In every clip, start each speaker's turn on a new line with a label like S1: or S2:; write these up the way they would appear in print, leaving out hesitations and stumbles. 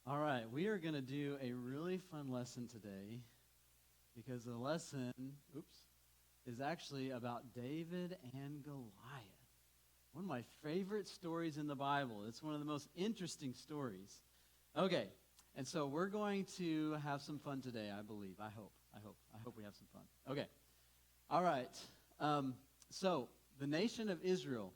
S1: All right, we are going to do a really fun lesson today because the lesson, is actually about David and Goliath. One of my favorite stories in the Bible. It's one of the most interesting stories. Okay, and so we're going to have some fun today, I believe. I hope we have some fun. Okay, all right. So the nation of Israel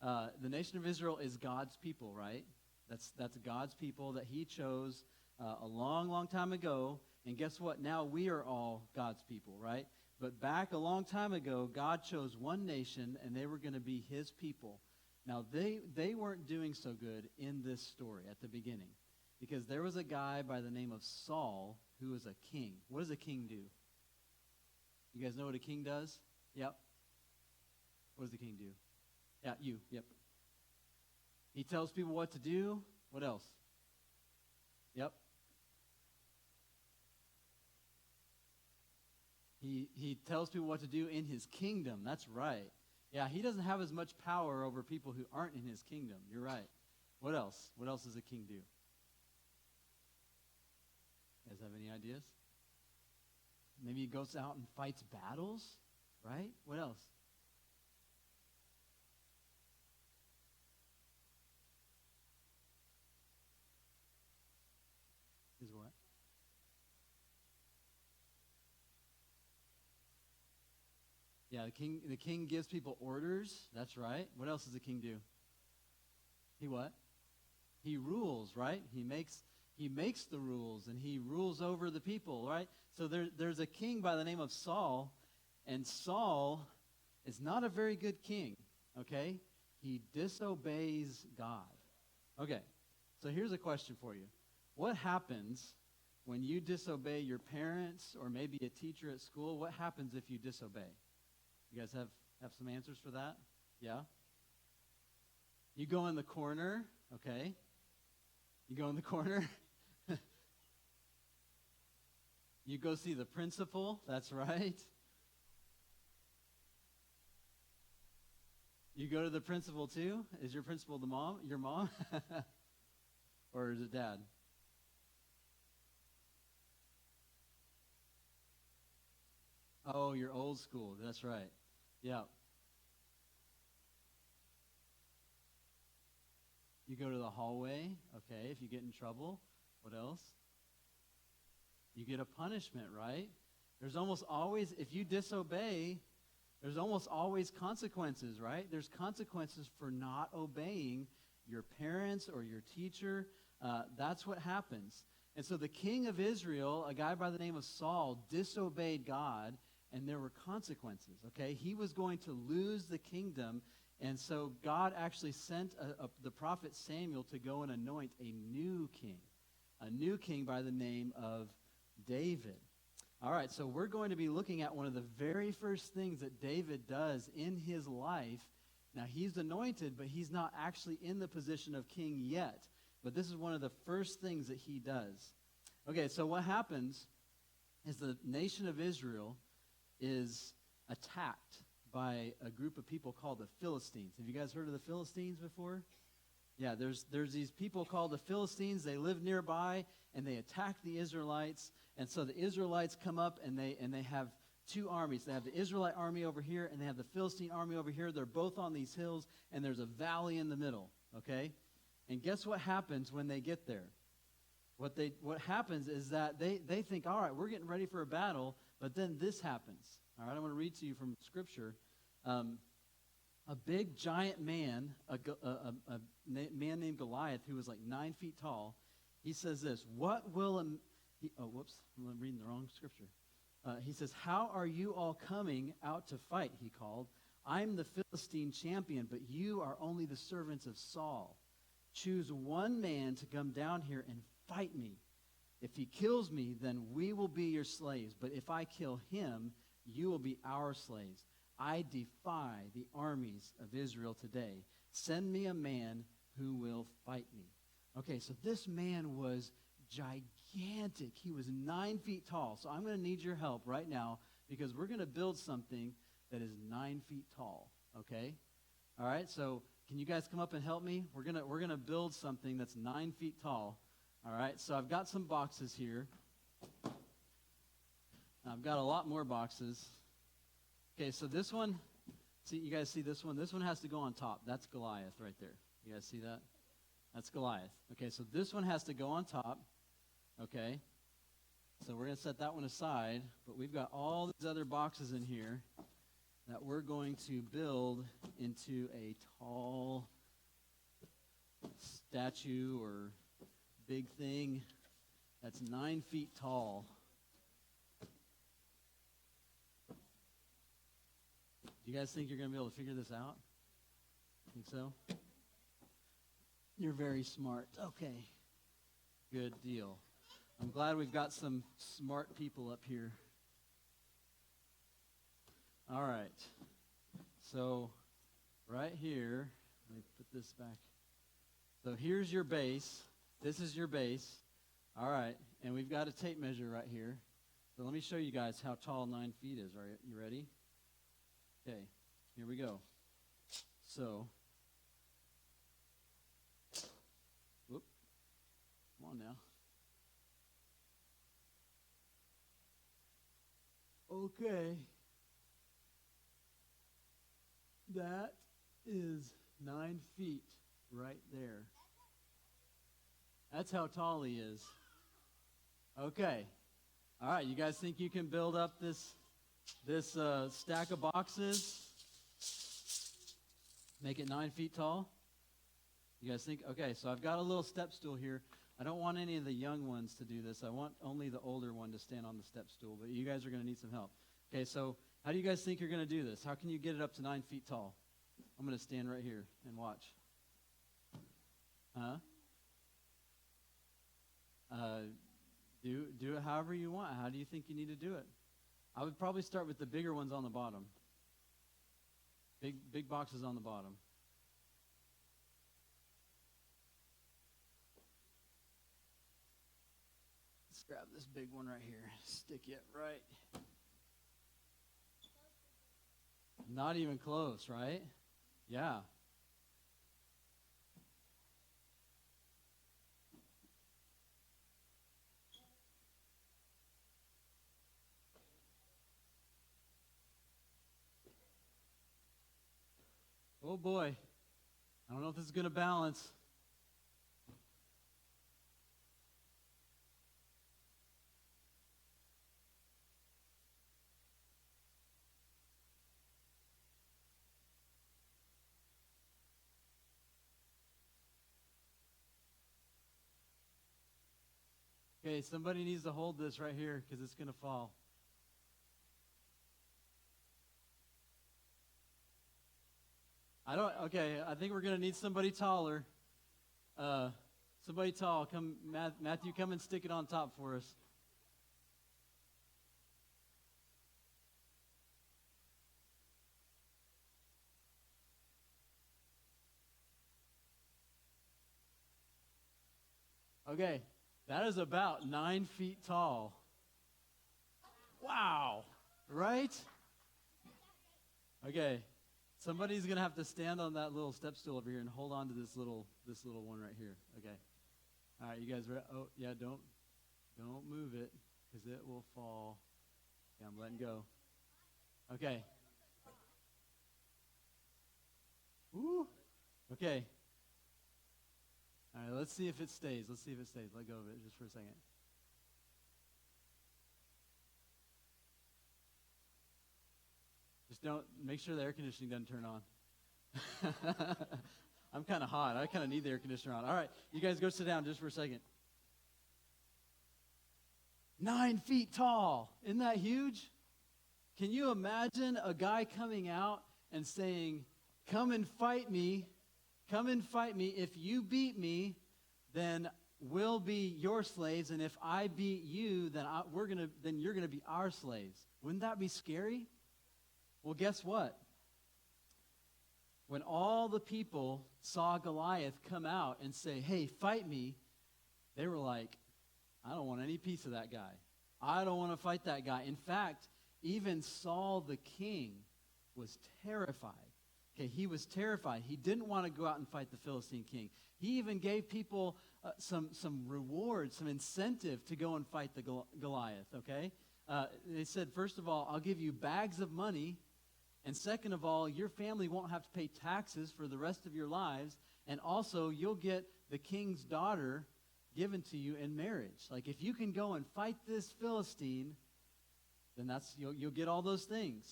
S1: is God's people, right? That's God's people that he chose a long, long time ago. And guess what? Now we are all God's people, right? But back a long time ago, God chose one nation, and they were going to be his people. Now, they weren't doing so good in this story at the beginning because there was a guy by the name of Saul who was a king. What does a king do? You guys know what a king does? Yep. What does the king do? Yeah, you. Yep. He tells people what to do. What else? Yep. He tells people what to do in his kingdom. That's right. Yeah, he doesn't have as much power over people who aren't in his kingdom. You're right. What else? What else does a king do? You guys have any ideas? Maybe he goes out and fights battles, right? What else? Is what? Yeah, the king gives people orders. That's right. What else does the king do? He what? He rules, right? He makes the rules, and he rules over the people, right? So there's a king by the name of Saul, and Saul is not a very good king, okay? He disobeys God. Okay, so here's a question for you. What happens when you disobey your parents or maybe a teacher at school? What happens if you disobey? You guys have some answers for that? Yeah? You go in the corner, okay? You go in the corner. You go see the principal, that's right. You go to the principal too? Is your principal your mom? Or is it dad? Oh, you're old school. That's right. Yeah. You go to the hallway. Okay, if you get in trouble. What else? You get a punishment, right? There's almost always, if you disobey, there's almost always consequences, right? There's consequences for not obeying your parents or your teacher. That's what happens. And so the king of Israel, a guy by the name of Saul, disobeyed God, and there were consequences, okay? He was going to lose the kingdom, and so God actually sent the prophet Samuel to go and anoint a new king by the name of David. All right, so we're going to be looking at one of the very first things that David does in his life. Now, he's anointed, but he's not actually in the position of king yet. But this is one of the first things that he does. Okay, so what happens is the nation of Israel is attacked by a group of people called the Philistines. Have you guys heard of the Philistines before? Yeah, there's these people called the Philistines. They live nearby, and they attack the Israelites. And so the Israelites come up, and they have two armies. They have the Israelite army over here, and they have the Philistine army over here. They're both on these hills, and there's a valley in the middle, okay? And guess what happens when they get there? What happens is that they think, all right, we're getting ready for a battle, but then this happens. All right, I'm going to read to you from Scripture. A big giant man, a man named Goliath, who was like 9 feet tall, he says this, I'm reading the wrong Scripture. He says, how are you all coming out to fight, he called. I'm the Philistine champion, but you are only the servants of Saul. Choose one man to come down here and fight me. If he kills me, then we will be your slaves. But if I kill him, you will be our slaves. I defy the armies of Israel today. Send me a man who will fight me. Okay, so this man was gigantic. He was 9 feet tall. So I'm going to need your help right now because we're going to build something that is 9 feet tall. Okay? All right, so can you guys come up and help me? We're gonna build something that's 9 feet tall. All right, so I've got some boxes here. I've got a lot more boxes. Okay, so this one, see, you guys see this one? This one has to go on top. That's Goliath right there. You guys see that? That's Goliath. Okay, so this one has to go on top. Okay, so we're going to set that one aside, but we've got all these other boxes in here that we're going to build into a tall statue or big thing that's 9 feet tall. Do you guys think you're going to be able to figure this out? Think so? You're very smart. Okay. Good deal. I'm glad we've got some smart people up here. All right. So right here, let me put this back. So here's your base. This is your base. All right. And we've got a tape measure right here. So let me show you guys how tall 9 feet is. All right. You ready? Okay. Here we go. So, whoop. Come on now. Okay. That is 9 feet right there. That's how tall he is. Okay. All right, you guys think you can build up this stack of boxes? Make it 9 feet tall? You guys think? Okay, so I've got a little step stool here. I don't want any of the young ones to do this. I want only the older one to stand on the step stool, but you guys are going to need some help. Okay, so how do you guys think you're going to do this? How can you get it up to 9 feet tall? I'm going to stand right here and watch. Huh? Do it however you want. How do you think you need to do it? I would probably start with the bigger ones on the bottom. Big boxes on the bottom. Let's grab this big one right here. Stick it right. Not even close, right? Yeah. Oh boy. I don't know if this is going to balance. Okay, somebody needs to hold this right here because it's going to fall. Okay, I think we're going to need somebody taller. Somebody tall. Come, Matthew, come and stick it on top for us. Okay, that is about 9 feet tall. Wow, right? Okay. Somebody's going to have to stand on that little step stool over here and hold on to this little one right here. Okay. All right, you guys ready? Oh, yeah, don't move it because it will fall. Yeah, I'm letting go. Okay. Woo. Okay. All right, let's see if it stays. Let go of it just for a second. Just don't, make sure the air conditioning doesn't turn on. I'm kind of hot. I kind of need the air conditioner on. All right, you guys go sit down just for a second. 9 feet tall. Isn't that huge? Can you imagine a guy coming out and saying, come and fight me. Come and fight me. If you beat me, then we'll be your slaves. And if I beat you, then you're going to be our slaves. Wouldn't that be scary? Well, guess what? When all the people saw Goliath come out and say, hey, fight me, they were like, I don't want any piece of that guy. I don't want to fight that guy. In fact, even Saul the king was terrified. Okay, he was terrified. He didn't want to go out and fight the Philistine king. He even gave people some reward, some incentive to go and fight the Goliath, okay? They said, first of all, I'll give you bags of money, and second of all, your family won't have to pay taxes for the rest of your lives, and also you'll get the king's daughter given to you in marriage. Like, if you can go and fight this Philistine, then you'll get all those things.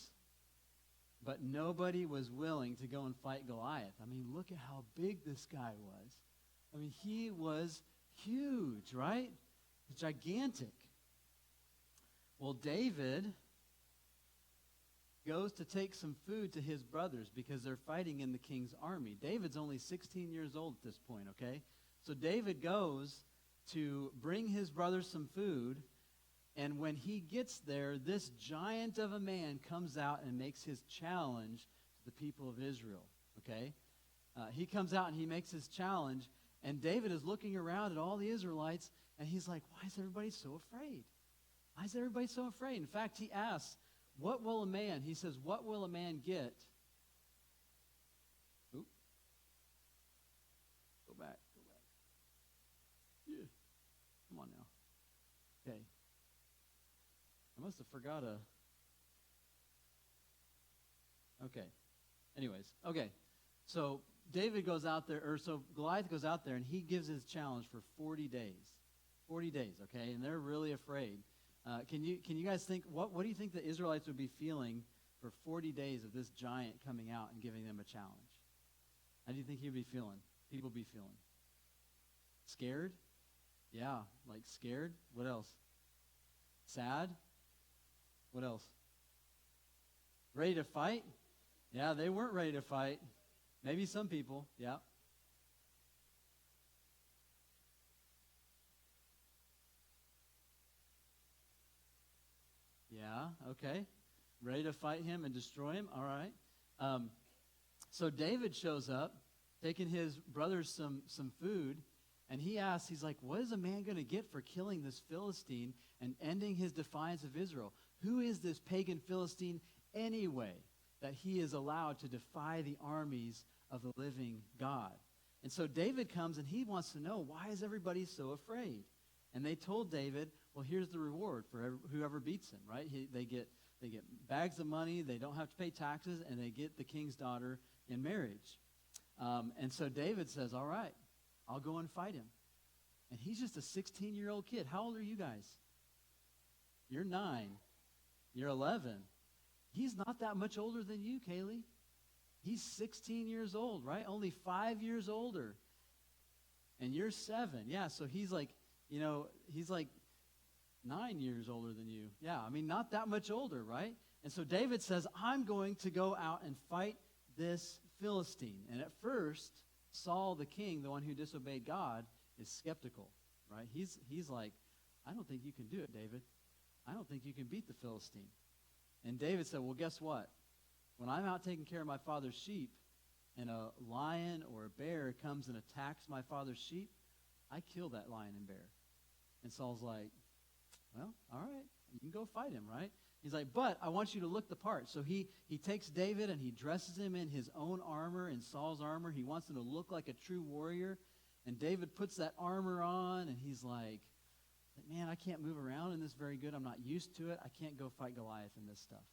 S1: But nobody was willing to go and fight Goliath. I mean, look at how big this guy was. I mean, he was huge, right? Gigantic. Well, David goes to take some food to his brothers because they're fighting in the king's army. David's only 16 years old at this point, okay? So David goes to bring his brothers some food, and when he gets there, this giant of a man comes out and makes his challenge to the people of Israel, okay? He comes out and he makes his challenge, and David is looking around at all the Israelites, and he's like, why is everybody so afraid? Why is everybody so afraid? In fact, he asks, he says, what will a man get? Oop. Go back. Yeah. Come on now. Okay. I must have forgot Okay. Anyways. Okay. So David goes out there, Goliath goes out there, and he gives his challenge for 40 days. 40 days, okay? And they're really afraid. Can you guys think, what do you think the Israelites would be feeling for 40 days of this giant coming out and giving them a challenge? How do you think people be feeling? Scared? Yeah, like scared. What else? Sad? What else? Ready to fight? Yeah, they weren't ready to fight. Maybe some people, yeah. Yeah, okay. Ready to fight him and destroy him? All right. So David shows up, taking his brothers some food, and he's like, what is a man going to get for killing this Philistine and ending his defiance of Israel? Who is this pagan Philistine anyway that he is allowed to defy the armies of the living God? And so David comes and he wants to know, why is everybody so afraid? And they told David, well, here's the reward for whoever beats him, right? They get bags of money, they don't have to pay taxes, and they get the king's daughter in marriage. And so David says, all right, I'll go and fight him. And he's just a 16-year-old kid. How old are you guys? You're 9. You're 11. He's not that much older than you, Kaylee. He's 16 years old, right? Only 5 years older. And you're 7. Yeah, so he's like 9 years older than you. Yeah, I mean, not that much older, right? And so David says, I'm going to go out and fight this Philistine. And at first, Saul, the king, the one who disobeyed God, is skeptical, right? He's like, I don't think you can do it, David. I don't think you can beat the Philistine. And David said, well, guess what? When I'm out taking care of my father's sheep, and a lion or a bear comes and attacks my father's sheep, I kill that lion and bear. And Saul's like, well, all right, you can go fight him, right? He's like, but I want you to look the part. So he takes David and he dresses him in his own armor, in Saul's armor. He wants him to look like a true warrior. And David puts that armor on, and he's like, man, I can't move around in this very good. I'm not used to it. I can't go fight Goliath in this stuff.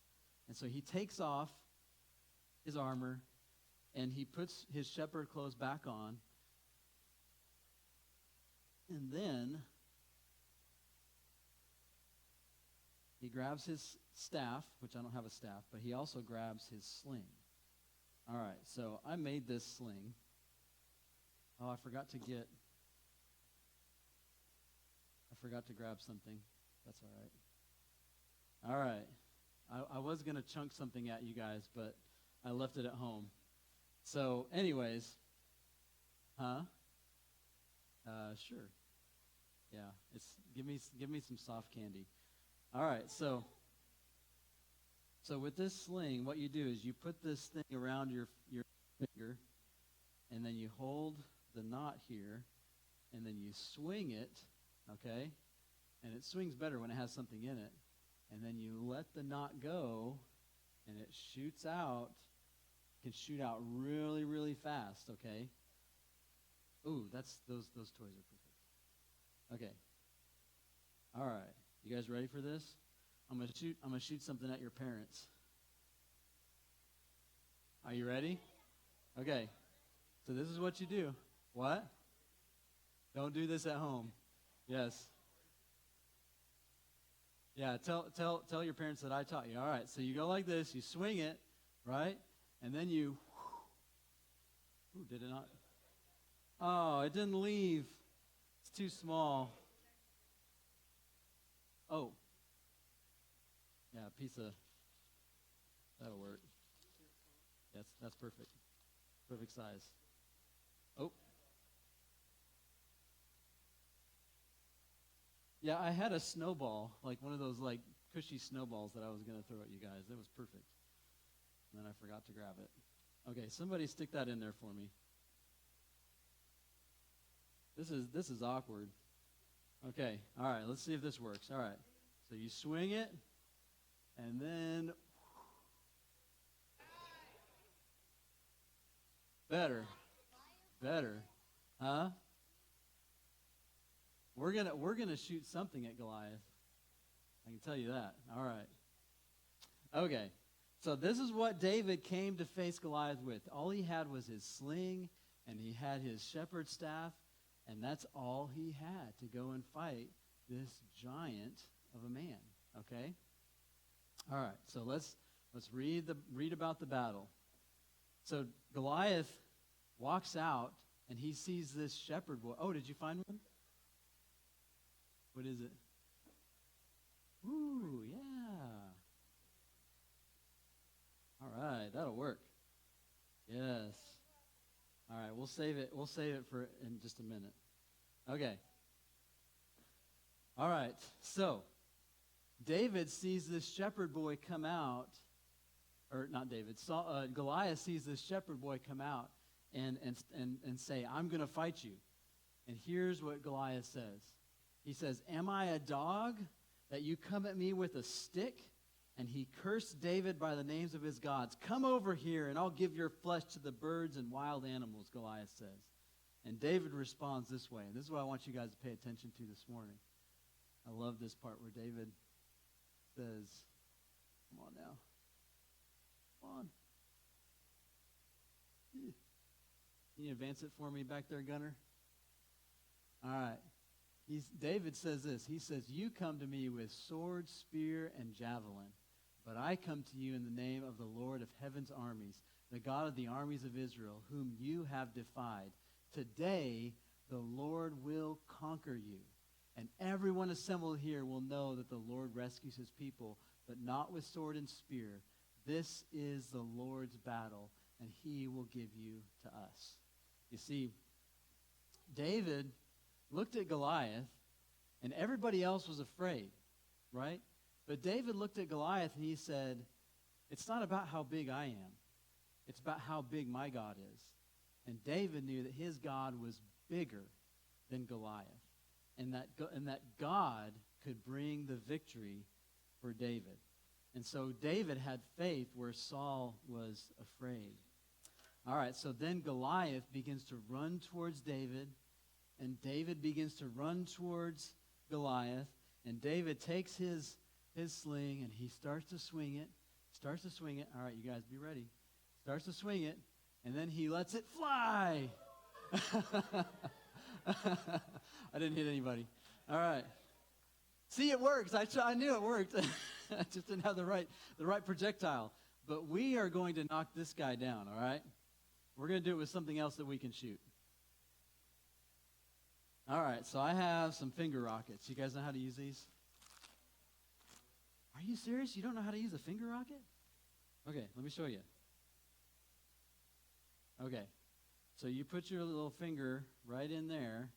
S1: And so he takes off his armor, and he puts his shepherd clothes back on. And then he grabs his staff, which I don't have a staff, but he also grabs his sling. All right, so I made this sling. Oh, I forgot to grab something. That's all right. All right. I was going to chunk something at you guys, but I left it at home. So anyways, sure. Yeah, give me some soft candy. All right, so with this sling, what you do is you put this thing around your finger, and then you hold the knot here, and then you swing it, okay? And it swings better when it has something in it. And then you let the knot go, and it shoots out. It can shoot out really, really fast, okay? Ooh, those toys are perfect. Okay. All right. You guys ready for this? I'm gonna shoot something at your parents. Are you ready? Okay. So this is what you do. What? Don't do this at home. Yes. Yeah, tell your parents that I taught you. All right, so you go like this, you swing it, right? And then you, ooh, did it not? Oh, it didn't leave. It's too small. Oh. Yeah, a piece of, that'll work. That's perfect. Perfect size. Oh. Yeah, I had a snowball, like one of those like cushy snowballs that I was going to throw at you guys. It was perfect. And then I forgot to grab it. Okay, somebody stick that in there for me. This is awkward. Okay, all right, let's see if this works. All right, so you swing it, and then better, huh? We're gonna shoot something at Goliath. I can tell you that. All right. Okay. So this is what David came to face Goliath with. All he had was his sling, and he had his shepherd's staff, and that's all he had to go and fight this giant of a man. Okay? All right. So let's read about the battle. So Goliath walks out, and he sees this shepherd boy. Oh, did you find one? What is it? Ooh, yeah. All right, that'll work. Yes. All right, we'll save it. We'll save it for in just a minute. Okay. All right. So, David sees this shepherd boy come out, or not David. Goliath sees this shepherd boy come out and say, "I'm going to fight you." And here's what Goliath says. He says, "Am I a dog that you come at me with a stick?" And he cursed David by the names of his gods. "Come over here, and I'll give your flesh to the birds and wild animals," Goliath says. And David responds this way. And this is what I want you guys to pay attention to this morning. I love this part where David says, come on now. Come on. Can you advance it for me back there, Gunner? All right. David says this. He says, "You come to me with sword, spear, and javelin, but I come to you in the name of the Lord of heaven's armies, the God of the armies of Israel, whom you have defied. Today the Lord will conquer you, and everyone assembled here will know that the Lord rescues his people, but not with sword and spear. This is the Lord's battle, and he will give you to us." You see, David looked at Goliath, and everybody else was afraid, right? But David looked at Goliath, and he said, "It's not about how big I am. It's about how big my God is." And David knew that his God was bigger than Goliath, and that God could bring the victory for David. And so David had faith where Saul was afraid. All right, so then Goliath begins to run towards David, and David begins to run towards Goliath, and David takes his sling, and he starts to swing it. All right, you guys be ready. Starts to swing it, and then he lets it fly. I didn't hit anybody. All right. See, it works. I knew it worked. I just didn't have the right projectile. But we are going to knock this guy down, all right? We're going to do it with something else that we can shoot. All right, so I have some finger rockets. You guys know how to use these? Are you serious? You don't know how to use a finger rocket? Okay, let me show you. Okay, so you put your little finger right in there,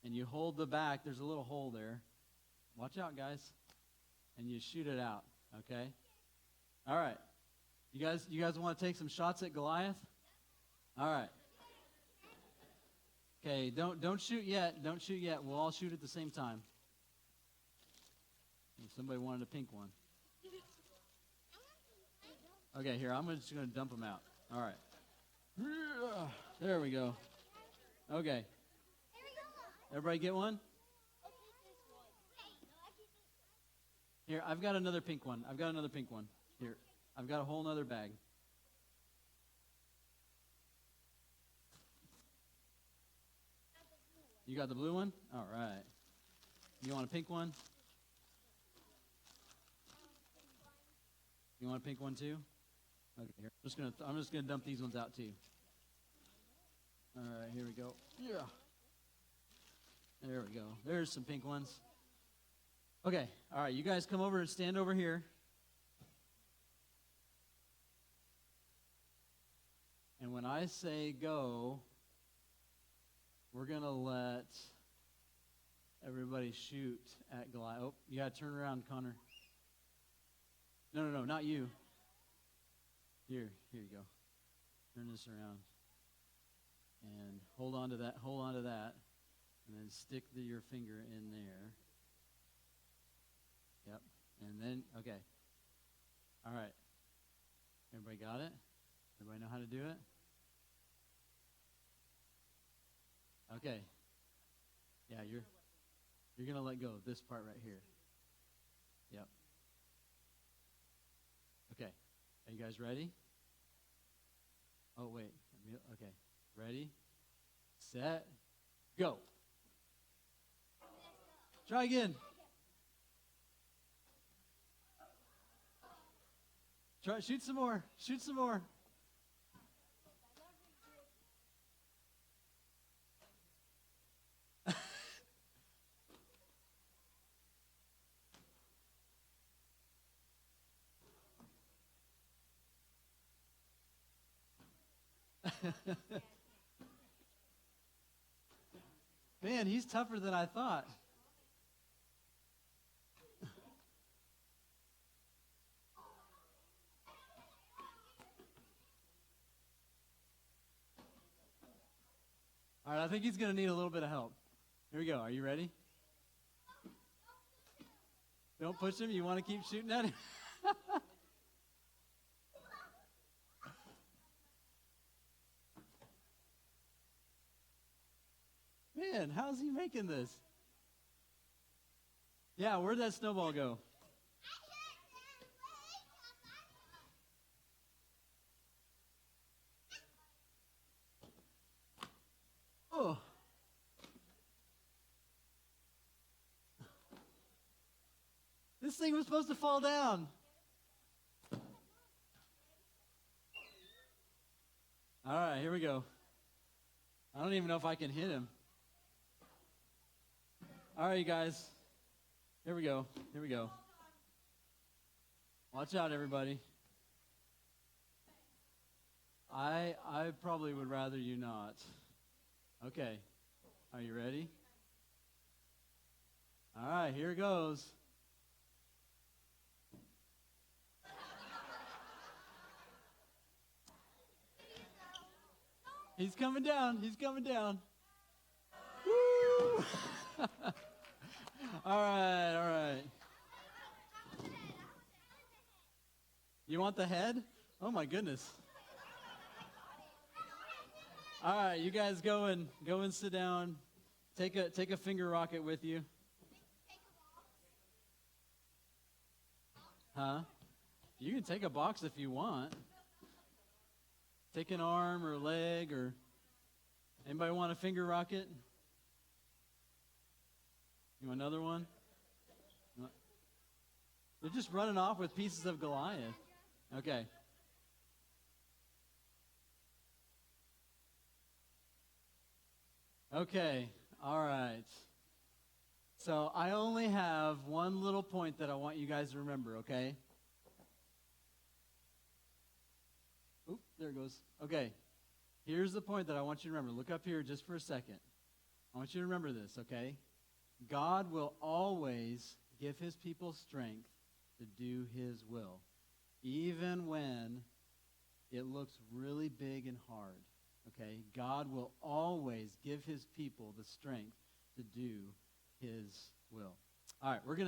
S1: and you hold the back. There's a little hole there. Watch out, guys. And you shoot it out, okay? All right. You guys want to take some shots at Goliath? All right. Okay, don't shoot yet. Don't shoot yet. We'll all shoot at the same time. If somebody wanted a pink one. Okay, here, I'm just going to dump them out. All right. There we go. Okay. Everybody get one? Here, I've got another pink one. Here, I've got a whole other bag. You got the blue one? All right. You want a pink one? You want a pink one too? Okay, here. I'm just gonna dump these ones out too. All right, here we go. Yeah. There we go. There's some pink ones. Okay, all right, you guys come over and stand over here. And when I say go, we're going to let everybody shoot at Goliath. Oh, you got to turn around, Connor. No, not you. Here you go. Turn this around. And hold on to that, and then stick your finger in there. Yep. And then, okay. All right. Everybody got it? Everybody know how to do it? Okay. Yeah, you're going to let go of this part right here. Yep. Okay. Are you guys ready? Oh, wait. Okay. Ready? Set. Go. Try again. Shoot some more. Man, he's tougher than I thought. All right, I think he's going to need a little bit of help. Here we go. Are you ready? Don't push him. You want to keep shooting at him? Man, how's he making this? Yeah, where'd that snowball go? Oh. This thing was supposed to fall down. All right, here we go. I don't even know if I can hit him. All right, you guys. Here we go. Watch out, everybody. I probably would rather you not. Okay. Are you ready? All right, here it goes. He's coming down. Woo! All right. You want the head? Oh my goodness. All right, you guys go and sit down. Take a finger rocket with you. Huh? You can take a box if you want. Take an arm or a leg, or anybody want a finger rocket? You want another one? They're just running off with pieces of Goliath. Okay. Okay, all right. So I only have one little point that I want you guys to remember, okay? Oop, there it goes. Okay, here's the point that I want you to remember. Look up here just for a second. I want you to remember this, okay? God will always give his people strength to do his will, even when it looks really big and hard. Okay, God will always give his people the strength to do his will. All right, we're going to